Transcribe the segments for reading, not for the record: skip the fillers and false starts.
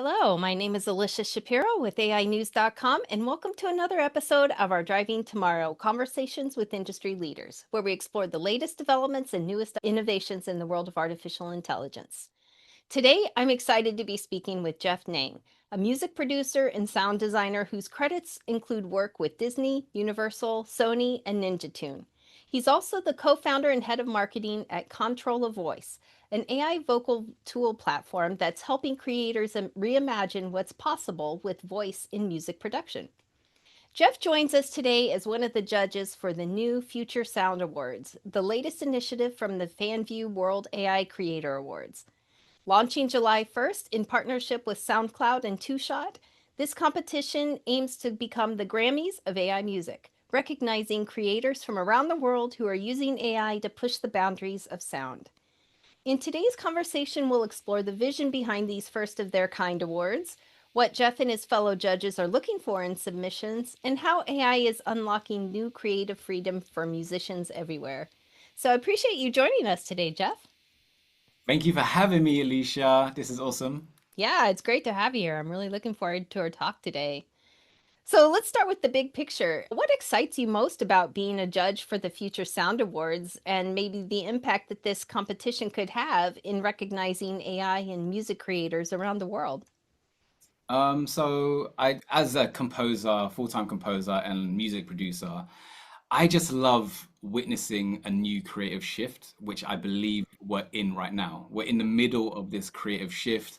Hello, my name is Alicia Shapiro with AInews.com, and welcome to another episode of our Driving Tomorrow Conversations with Industry Leaders, where we explore the latest developments and newest innovations in the world of artificial intelligence. Today, I'm excited to be speaking with Jeff Nang, a music producer and sound designer whose credits include work with Disney, Universal, Sony, and Ninja Tune. He's also the co-founder and head of marketing at Controlla Voice, an AI vocal tool platform that's helping creators reimagine what's possible with voice in music production. Jeff joins us today as one of the judges for the new Future Sound Awards, the latest initiative from the Fanvue World AI Creator Awards. Launching July 1st in partnership with SoundCloud and TwoShot, this competition aims to become the Grammys of AI music, recognizing creators from around the world who are using AI to push the boundaries of sound. In today's conversation, we'll explore the vision behind these first of their kind awards, what Jeff and his fellow judges are looking for in submissions, and how AI is unlocking new creative freedom for musicians everywhere. So I appreciate you joining us today, Jeff. Thank you for having me, Alicia. This is awesome. Yeah, it's great to have you here. I'm really looking forward to our talk today. So let's start with the big picture. What excites you most about being a judge for the Future Sound Awards and maybe the impact that this competition could have in recognizing AI and music creators around the world? As a composer, full-time composer and music producer, I just love witnessing a new creative shift, which I believe we're in right now. We're in the middle of this creative shift.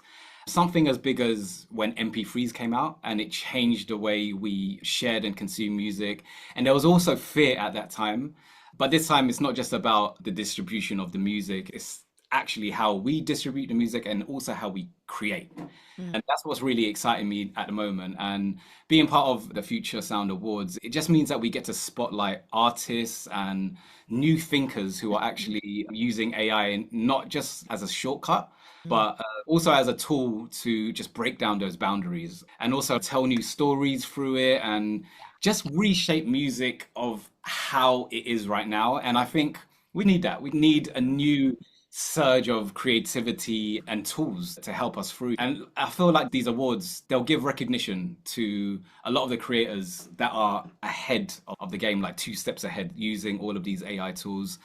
Something as big as when MP3s came out and it changed the way we shared and consumed music. And there was also fear at that time. But this time it's not just about the distribution of the music, it's actually how we distribute the music and also how we create. Mm. And that's what's really exciting me at the moment. And being part of the Future Sound Awards, it just means that we get to spotlight artists and new thinkers who are actually using AI not just as a shortcut, Mm. but also as a tool to just break down those boundaries and also tell new stories through it and just reshape music of how it is right now. And I think we need that. We need a new surge of creativity and tools to help us through. And I feel like these awards, they'll give recognition to a lot of the creators that are ahead of the game, like two steps ahead, using all of these AI tools.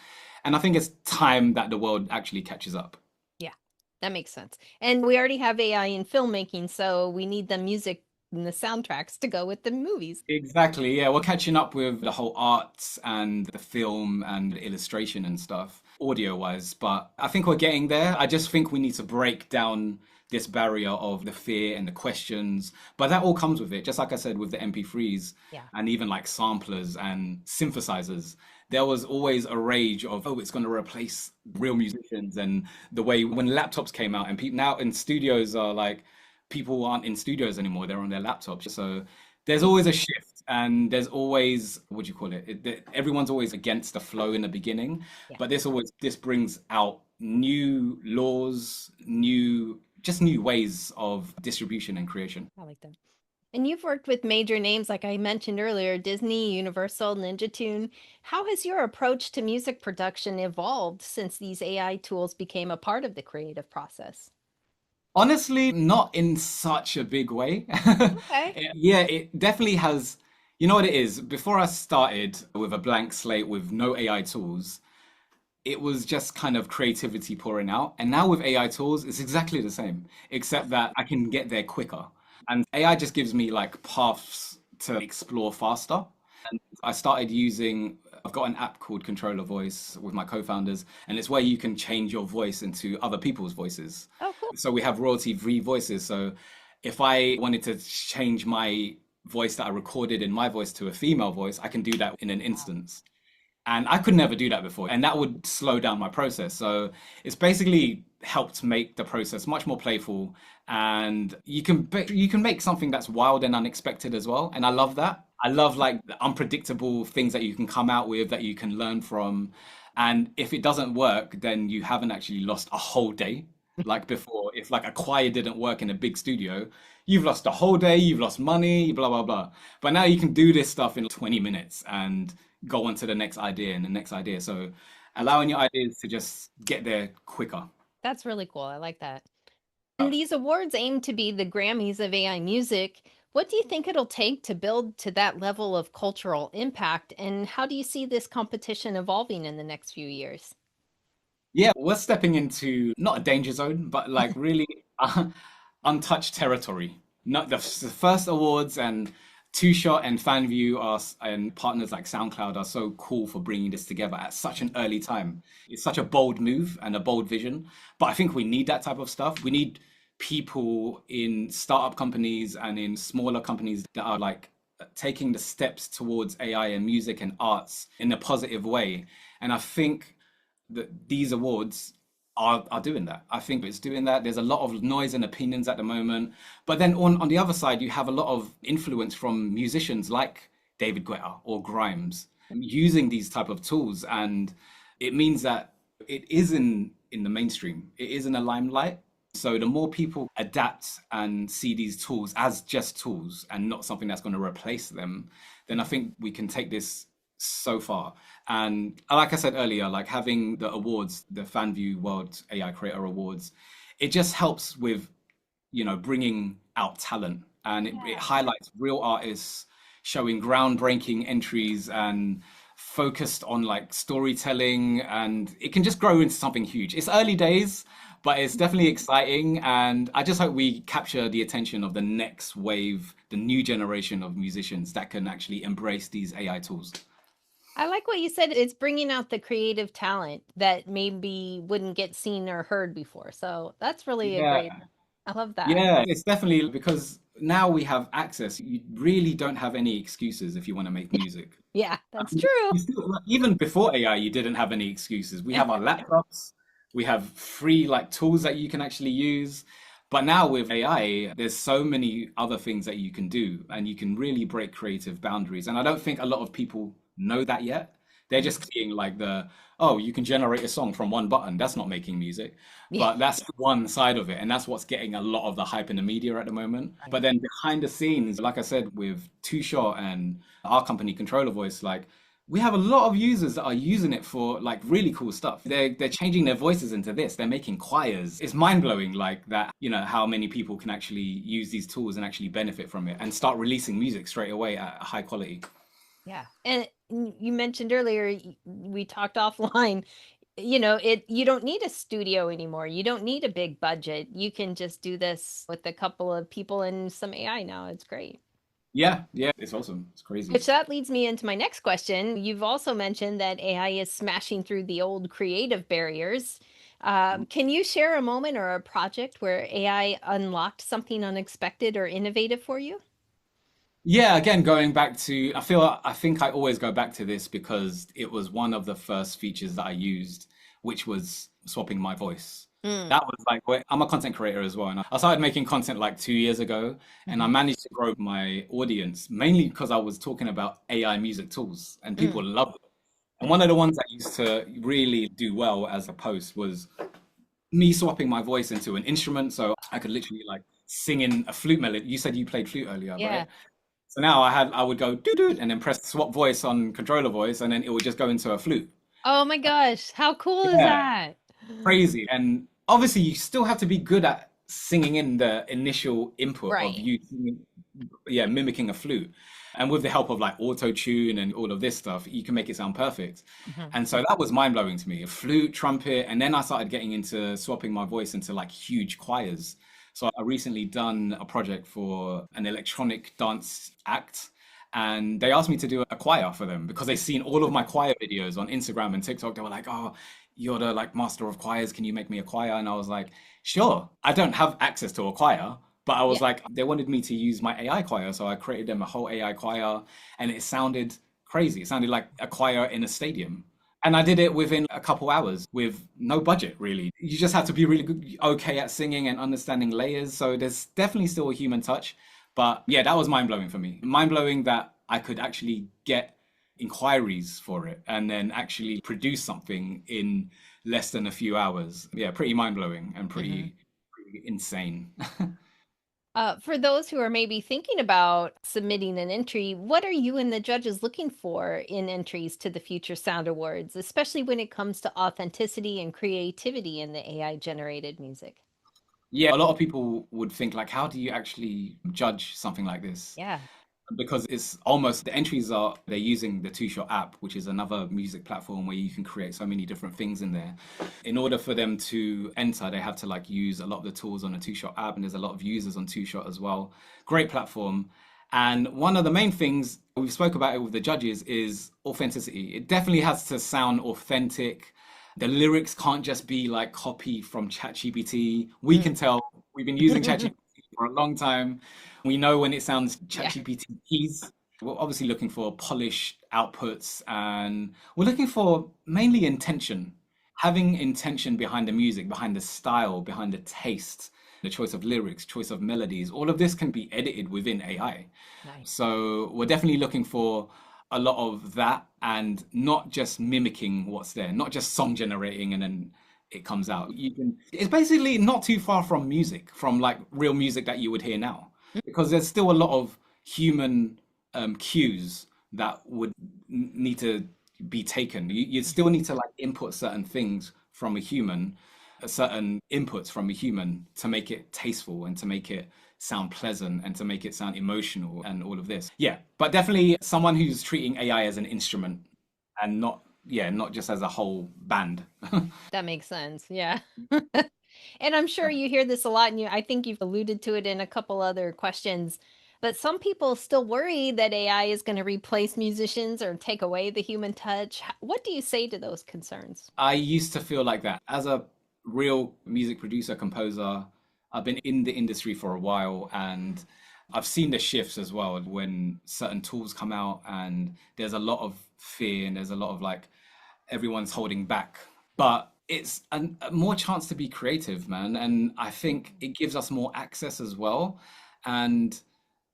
And I think it's time that the world actually catches up. Yeah, that makes sense. And we already have AI in filmmaking, so we need the music and the soundtracks to go with the movies. Exactly. Yeah, we're catching up with the whole arts and the film and the illustration and stuff, audio wise. But I think we're getting there. I just think we need to break down this barrier of the fear and the questions. But that all comes with it. Just like I said, with the MP3s Yeah. and even like samplers and synthesizers, there was always a rage of, oh, it's going to replace real musicians. And the way when laptops came out and people now in studios are like, people aren't in studios anymore, they're on their laptops. So there's always a shift and there's always, what do you call it? Everyone's always against the flow in the beginning, Yeah, but this brings out new laws, new ways of distribution and creation. I like that. And you've worked with major names, like I mentioned earlier, Disney, Universal, Ninja Tune. How has your approach to music production evolved since these AI tools became a part of the creative process? Honestly, not in such a big way. Okay. Yeah, it definitely has. You know what it is? Before I started with a blank slate with no AI tools, it was just kind of creativity pouring out. And now with AI tools, it's exactly the same, except that I can get there quicker. And AI just gives me like paths to explore faster. I started using, I've got an app called Controlla Voice with my co-founders, and it's where you can change your voice into other people's voices. Oh, cool. So we have royalty-free voices. So if I wanted to change my voice that I recorded in my voice to a female voice, I can do that in an Wow. instance. And I could never do that before, and that would slow down my process. So it's basically helped make the process much more playful, and you can make something that's wild and unexpected as well. And I love that. I love like the unpredictable things that you can come out with that you can learn from. And if it doesn't work, then you haven't actually lost a whole day. Like before, if like a choir didn't work in a big studio, you've lost a whole day, you've lost money, blah, blah, blah. But now you can do this stuff in 20 minutes and go on to the next idea and the next idea. So allowing your ideas to just get there quicker. That's really cool. I like that. And these awards aim to be the Grammys of AI music. What do you think it'll take to build to that level of cultural impact? And how do you see this competition evolving in the next few years? Yeah, we're stepping into not a danger zone, but like really untouched territory. Not the first awards, and TwoShot and Fanvue and partners like SoundCloud are so cool for bringing this together at such an early time. It's such a bold move and a bold vision, but I think we need that type of stuff. We need people in startup companies and in smaller companies that are like taking the steps towards AI and music and arts in a positive way. And I think that these awards are doing that. I think it's doing that. There's a lot of noise and opinions at the moment. But then on the other side, you have a lot of influence from musicians like David Guetta or Grimes using these type of tools. And it means that it is in the mainstream. It is in the limelight. So the more people adapt and see these tools as just tools and not something that's going to replace them, then I think we can take this so far. And like I said earlier, like having the awards, the FanView World AI Creator Awards, it just helps with, bringing out talent, and it Yeah. highlights real artists showing groundbreaking entries and focused on like storytelling, and it can just grow into something huge. It's early days, but it's definitely exciting, and I just hope we capture the attention of the next wave, the new generation of musicians that can actually embrace these AI tools. I like what you said. It's bringing out the creative talent that maybe wouldn't get seen or heard before. So that's really a great, Yeah. I love that. Yeah, it's definitely because now we have access. You really don't have any excuses if you want to make music. Yeah, that's true. You still, like, even before AI, you didn't have any excuses. We have our laptops, we have free like tools that you can actually use. But now with AI, there's so many other things that you can do, and you can really break creative boundaries. And I don't think a lot of people know that yet. They're Mhm. just seeing like oh, you can generate a song from one button. That's not making music. Yeah. But that's one side of it. And that's what's getting a lot of the hype in the media at the moment. But then behind the scenes, like I said, with Two Shot and our company, Controller Voice, like we have a lot of users that are using it for like really cool stuff. They're changing their voices into this. They're making choirs. It's mind blowing, like that. How many people can actually use these tools and actually benefit from it and start releasing music straight away at a high quality. Yeah. And you mentioned earlier, we talked offline, you don't need a studio anymore. You don't need a big budget. You can just do this with a couple of people and some AI now. It's great. Yeah, yeah, it's awesome. It's crazy. Which that leads me into my next question. You've also mentioned that AI is smashing through the old creative barriers. Can you share a moment or a project where AI unlocked something unexpected or innovative for you? Yeah, again, going back to, I think I always go back to this because it was one of the first features that I used, which was swapping my voice. Mm. That was like, I'm a content creator as well. And I started making content like 2 years ago, and I Mhm. managed to grow my audience mainly because I was talking about AI music tools and Mm. people loved it. And one of the ones that used to really do well as a post was me swapping my voice into an instrument. So I could literally like sing in a flute melody. You said you played flute earlier, Yeah. right? So now I would go doo doo and then press swap voice on controller voice, and then it would just go into a flute. Oh my gosh, how cool is Yeah, that? crazy. And obviously, you still have to be good at singing in the initial input of Right. you, yeah, mimicking a flute. And with the help of like auto tune and all of this stuff, you can make it sound perfect. Mhm. And so that was mind blowing to me. A flute, trumpet, and then I started getting into swapping my voice into like huge choirs. So I recently done a project for an electronic dance act, and they asked me to do a choir for them because they've seen all of my choir videos on Instagram and TikTok. They were like, "Oh, you're the like master of choirs. Can you make me a choir?" And I was like, "Sure." I don't have access to a choir, but I was Yeah. like, they wanted me to use my AI choir, so I created them a whole AI choir, and it sounded crazy. It sounded like a choir in a stadium. And I did it within a couple hours with no budget, really. You just have to be really good, okay at singing and understanding layers. So there's definitely still a human touch. But yeah, that was mind blowing for me. Mind blowing that I could actually get inquiries for it and then actually produce something in less than a few hours. Yeah, pretty mind blowing and Mhm. pretty insane. For those who are maybe thinking about submitting an entry, what are you and the judges looking for in entries to the Future Sound Awards, especially when it comes to authenticity and creativity in the AI generated music? Yeah, a lot of people would think like, how do you actually judge something like this? Yeah. Because it's almost the entries are they're using the TwoShot app, which is another music platform where you can create so many different things in there. In order for them to enter, they have to like use a lot of the tools on the TwoShot app, and there's a lot of users on TwoShot as well. Great platform. And one of the main things we've spoke about it with the judges is authenticity. It definitely has to sound authentic. The lyrics can't just be like copy from ChatGPT. We can tell we've been using ChatGPT for a long time. We know when it sounds Yeah. ChatGPT keys. We're obviously looking for polished outputs and we're looking for mainly intention. Having intention behind the music, behind the style, behind the taste, the choice of lyrics, choice of melodies, all of this can be edited within AI. Nice. So we're definitely looking for a lot of that and not just mimicking what's there, not just song generating and then it comes out. You can, it's basically not too far from music, from like real music that you would hear now, because there's still a lot of human cues that would need to be taken. You still need to like input certain things from a human, certain inputs from a human to make it tasteful and to make it sound pleasant and to make it sound emotional and all of this. Yeah, but definitely someone who's treating AI as an instrument and not, yeah, not just as a whole band. That makes sense. Yeah. And I'm sure you hear this a lot, and I think you've alluded to it in a couple other questions. But some people still worry that AI is going to replace musicians or take away the human touch. What do you say to those concerns? I used to feel like that as a real music producer, composer. I've been in the industry for a while and I've seen the shifts as well when certain tools come out and there's a lot of fear and there's a lot of like everyone's holding back. But it's a more chance to be creative, man. And I think it gives us more access as well. And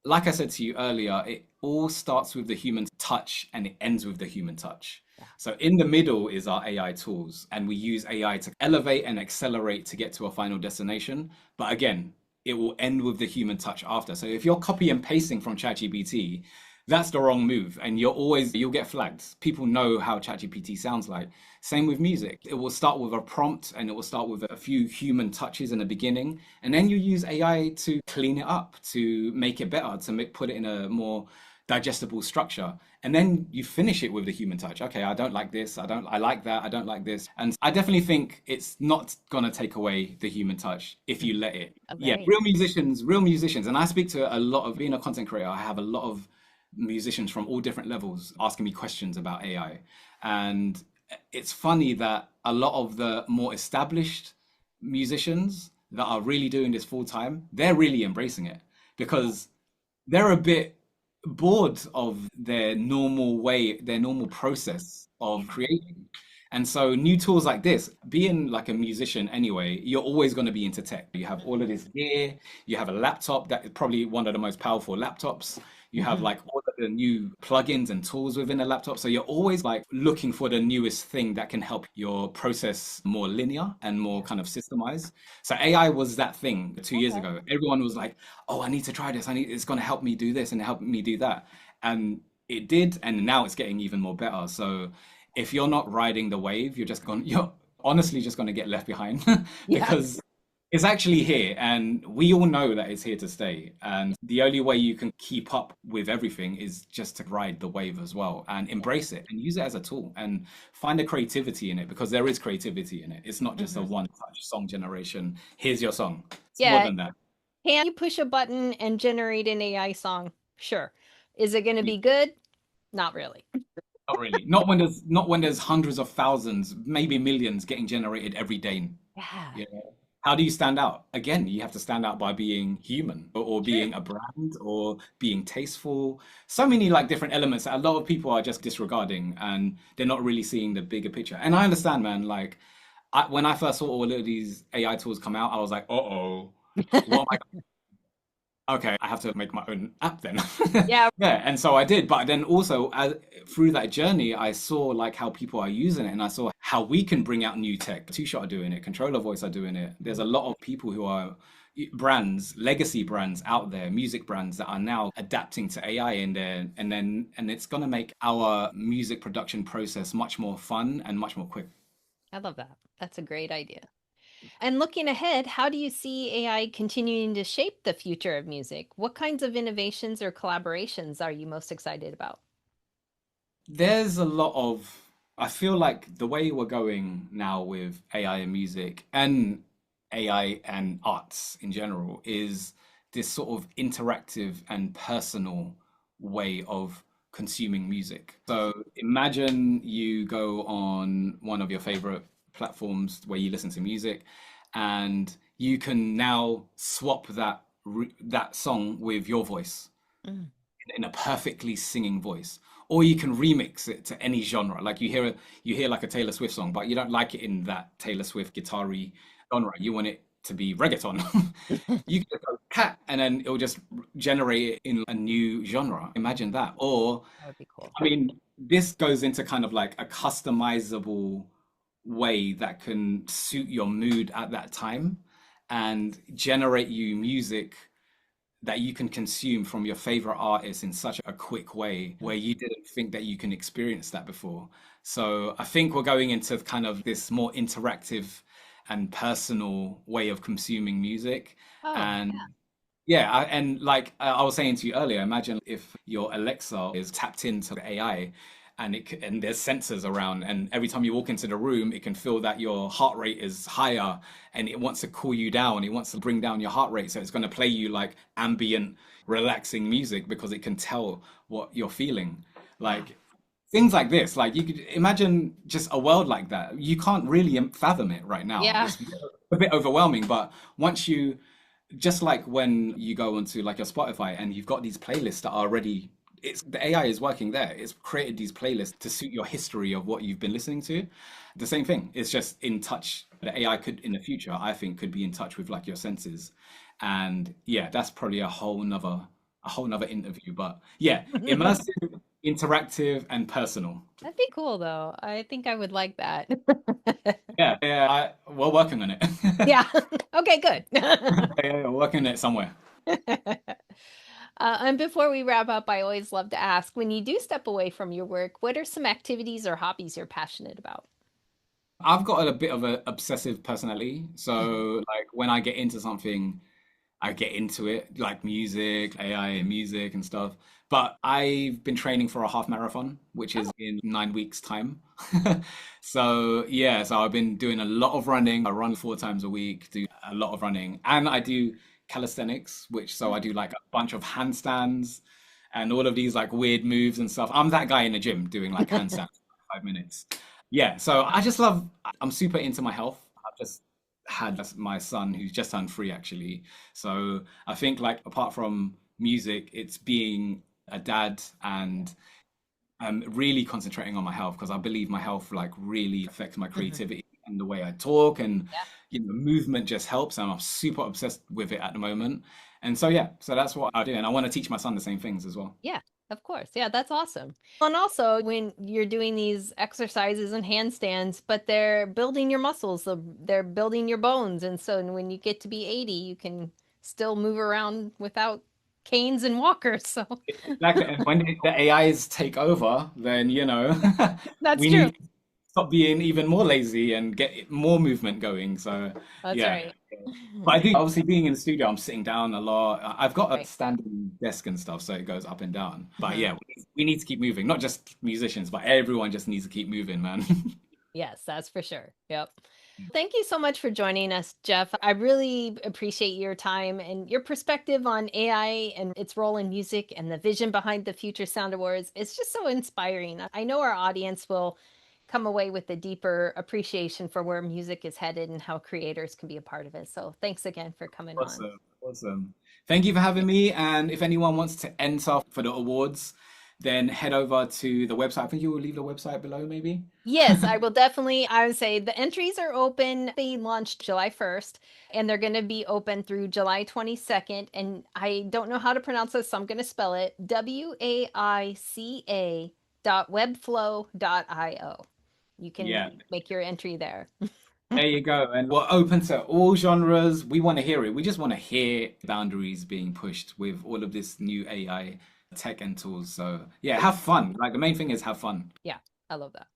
like I said to you earlier, it all starts with the human touch and it ends with the human touch. Yeah. So in the middle is our AI tools, and we use AI to elevate and accelerate to get to a final destination. But again, it will end with the human touch after. So if you're copy and pasting from ChatGPT, that's the wrong move, and you'll get flagged. People know how ChatGPT sounds like. Same with music. It will start with a prompt and it will start with a few human touches in the beginning, and then you use AI to clean it up, to make it better, to put it in a more digestible structure. And then you finish it with the human touch. Okay, I don't like this. I like that. I don't like this. And I definitely think it's not going to take away the human touch if you let it. Yeah, Okay. real musicians. And I speak to a lot of being a content creator. I have a lot of musicians from all different levels asking me questions about AI. And it's funny that a lot of the more established musicians that are really doing this full time, they're really embracing it because they're a bit bored of their normal way, their normal process of creating. And so new tools like this, being like a musician anyway, you're always going to be into tech. You have all of this gear, you have a laptop that is probably one of the most powerful laptops. You have Mhm. like all of the new plugins and tools within a laptop. So you're always like looking for the newest thing that can help your process more linear and more Yeah. kind of systemized. So AI was that thing 2 years Okay. ago. Everyone was like, oh, I need to try this. It's going to help me do this and help me do that. And it did. And now it's getting even more better. So if you're not riding the wave, you're honestly just going to get left behind Yeah. because it's actually here and we all know that it's here to stay. And the only way you can keep up with everything is just to ride the wave as well and Yeah. embrace it and use it as a tool and find the creativity in it because there is creativity in it. It's not just a Mhm. one touch song generation. Here's your song. It's more Yeah. than that. Can you push a button and generate an AI song? Sure. Is it going to Yeah, be good? Not really. not really. Not when there's hundreds of thousands, maybe millions getting generated every day. Yeah. Yeah. How do you stand out? Again, you have to stand out by being human or True. being a brand or being tasteful. So many like different elements that a lot of people are just disregarding and they're not really seeing the bigger picture. And I understand, man, like when I first saw all of these AI tools come out, I was like, uh-oh, what am I okay, I have to make my own app then. Yeah. Yeah, and so I did. But then also through that journey, I saw like how people are using it, and I saw how we can bring out new tech. TwoShot are doing it, Controlla Voice are doing it. There's a lot of people who are brands, legacy brands out there, music brands that are now adapting to AI in there, and it's gonna make our music production process much more fun and much more quick. I love that. That's a great idea. And looking ahead, how do you see AI continuing to shape the future of music? What kinds of innovations or collaborations are you most excited about? There's a lot of, I feel like the way we're going now with AI and music and AI and arts in general is this sort of interactive and personal way of consuming music. So imagine you go on one of your favorite platforms where you listen to music and you can now swap that song with your voice Mm. in a perfectly singing voice, or you can remix it to any genre. Like you hear like a Taylor Swift song, but you don't like it in that Taylor Swift guitar-y genre. You want it to be reggaeton. You can just go cat, and then it'll just generate it in a new genre. Imagine that. Or, That would be cool. I mean, this goes into kind of like a customizable way that can suit your mood at that time and generate you music that you can consume from your favorite artists in such a quick way Mm. where you didn't think that you can experience that before. So I think we're going into kind of this more interactive and personal way of consuming music. Oh, And yeah, and like I was saying to you earlier, imagine if your Alexa is tapped into the AI and and there's sensors around, and every time you walk into the room, it can feel that your heart rate is higher, and it wants to cool you down. It wants to bring down your heart rate, so it's going to play you like ambient, relaxing music because it can tell what you're feeling. wow. Like things like this, like you could imagine just a world like that. You can't really fathom it right now. Yeah. It's a bit overwhelming, but once you just like when you go onto like your Spotify and you've got these playlists that are already it's the AI is working there. It's created these playlists to suit your history of what you've been listening to. The same thing. It's just in touch. The AI could in the future, I think, could be in touch with like your senses. And yeah, that's probably a whole nother interview. But yeah, immersive, interactive, and personal. That'd be cool though. I think I would like that. Yeah, yeah, we're working on it. Yeah. Okay, good. Yeah, we're working on it somewhere. And before we wrap up, I always love to ask, when you do step away from your work, what are some activities or hobbies you're passionate about? I've got a bit of an obsessive personality. So, like, when I get into something, I get into it, like music, AI and music and stuff. But I've been training for a half marathon, which is Oh, in 9 weeks' time. So, yeah, so I've been doing a lot of running. I run 4 times a week, do a lot of running. And I do calisthenics, which so I mm. do like a bunch of handstands and all of these like weird moves and stuff. I'm that guy in the gym doing like handstands for 5 minutes. Yeah, so I just love, I'm super into my health. I've just had my son who's just turned 3 actually. So I think like apart from music, it's being a dad and really concentrating on my health because I believe my health like really affects my Mhm. creativity and the way I talk and Yeah. movement just helps and I'm super obsessed with it at the moment. And so yeah, so that's what I do and I want to teach my son the same things as well. Yeah, of course. Yeah, that's awesome. And also, when you're doing these exercises and handstands, but they're building your muscles, so they're building your bones. And so when you get to be 80, you can still move around without canes and walkers. So Exactly. And when the AIs take over, then that's we true. need to stop being even more lazy and get more movement going. So That's yeah. right. But I do obviously being in the studio, I'm sitting down a lot. I've got a Right. standing desk and stuff, so it goes up and down. But Mhm. yeah, we need to keep moving. Not just musicians, but everyone just needs to keep moving, man. Yes, that's for sure. Yep. Thank you so much for joining us, Jeff. I really appreciate your time and your perspective on AI and its role in music and the vision behind the future sound awards. It's just so inspiring. I know our audience will come away with a deeper appreciation for where music is headed and how creators can be a part of it. So thanks again for coming on. Awesome. Awesome. Thank you for having me. And if anyone wants to enter for the awards, then head over to the website. I think you will leave the website below, maybe. Yes, I will definitely. I would say the entries are open. They launched July 1st and they're going to be open through July 22nd. And I don't know how to pronounce this, so I'm going to spell it WAICA.webflow.io. You can Yeah. make your entry there. There you go. And we're open to all genres. We want to hear it. We just want to hear boundaries being pushed with all of this new AI tech and tools. So yeah, have fun. Like the main thing is have fun. Yeah, I love that.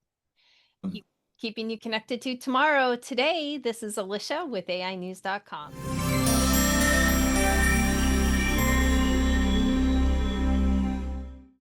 You keeping you connected to tomorrow. Today, this is Alicia with AInews.com.